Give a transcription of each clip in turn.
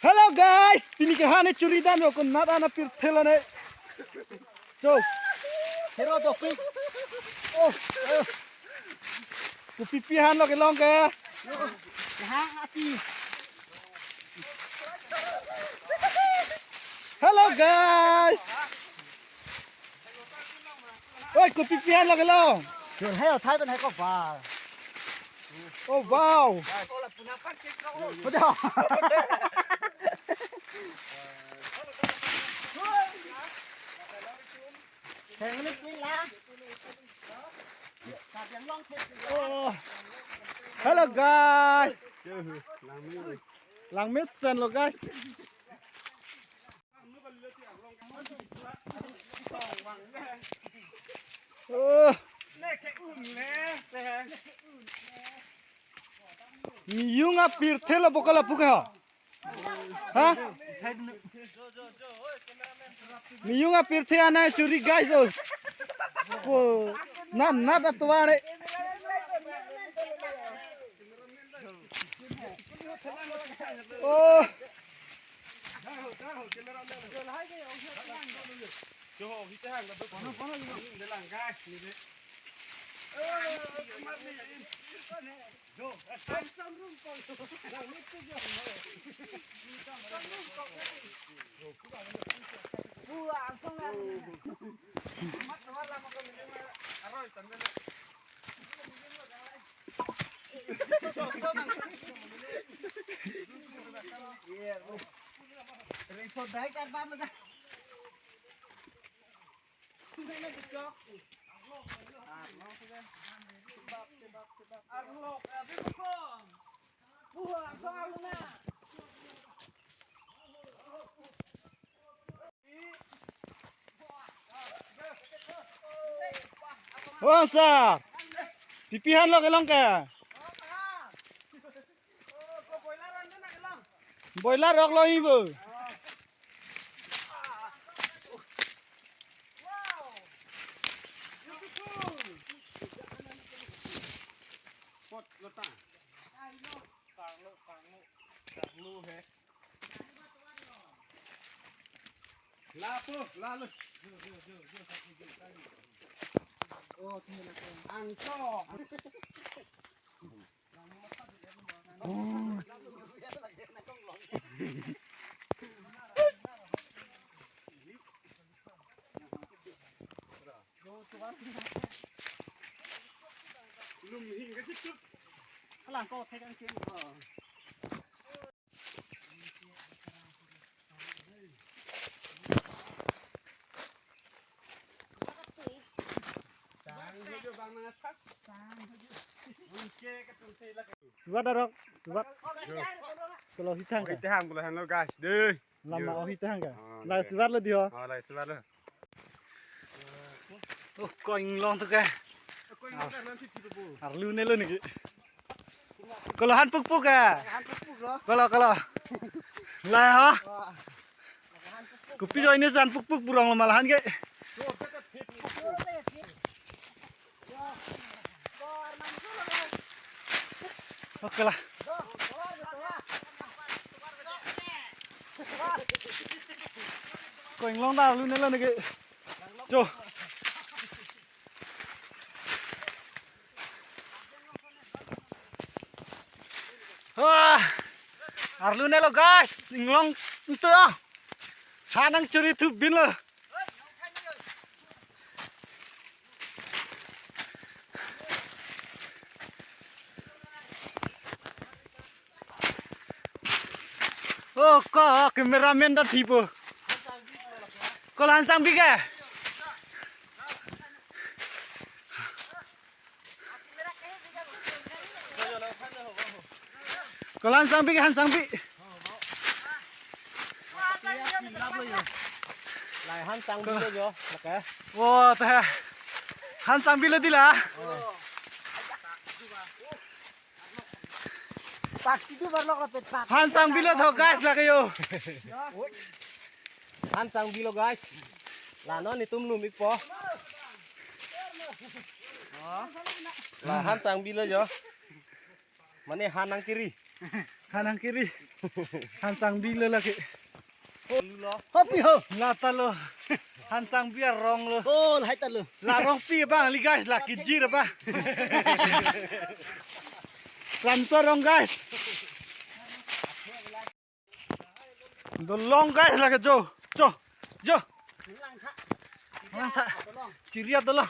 Hello guys, pinikahan curi dan yo kun nada na pir thelane. So, hero topik. Oh, ku pipihan lo ke long ke. Hang ati. Hello guys. Oi, ku pipihan lo ke long. Rồi hay ở Thái bên này có vào. Oh wow. Ôi đâu. Oh. Hello guys. Lang mission lo guys. Miyung apir thela bokala puka. Ha? Miyung apir the ana curi guys oh. Ko na atware. Oh. Oh sa. Pipihan lo ke long ke. Boiler rok lo ibu. Suat darok, suat. Kalau hitang kan? Hitang boleh lo guys, deh. Lama oh hitang kan? Lah suat lo dia. Oh, lah suat lo. Oh, koing long tu kan? Arlu ne lo ni. Kalau han puk puk kan? Kalau. Lah ha? Kupi join ni san puk puk burang lo malahan ke? Oke lah. Koing long dah lu ne lo ni ke? Jo. Wah, arlu ne lo guys, inglong itu ah, sanang curi tu bin lo. Oh, kok kameramen dah tipu. Kau langsung bikin? Kau langsung bikin, langsung bikin. Lại hắn sang bi lo jo, okay. Wah, teh, langsung bikin di lah. Paksi tu baru nak pet pak. Langsung bikin tu guys lah kayo. Han sang bi lo guys. Lah non ni tum lum ipo. Lah han sang bi lo jo. Mana han nang kiri. kanan kiri hansang bila lagi lo hopi ho lata lo hansang biar rong lo oh hai ta lo la rong pi bang li guys la kijir ba transfer rong guys dolong guys lagi jo jo jo lang tha ciria dolong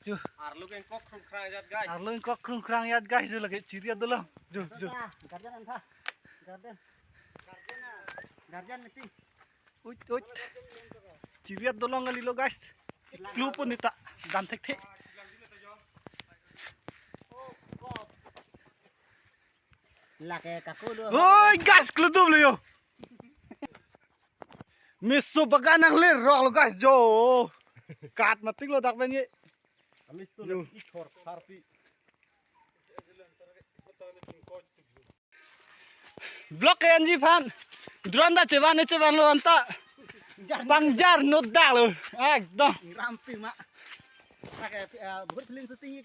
jo arlo ken kok khrum khra jat guys arlo kok krung krang yat guys jo lagi ciria dolong jo jo garden antha garden garden niti Uit uit. Ciriat dolong kali lo guys. Clue pun nita dan tek tek. la ke kaku lo Oi guys, clue tu lo yo. Misu baganang lir rock lo guys jo. Kat matik lo dak ben ye. ami su i chor kharpi Vlog NG fan. Dronda ceban lo anta. Bangjar nodda lo. Ekdom. rampi mak la ke buat feeling syuting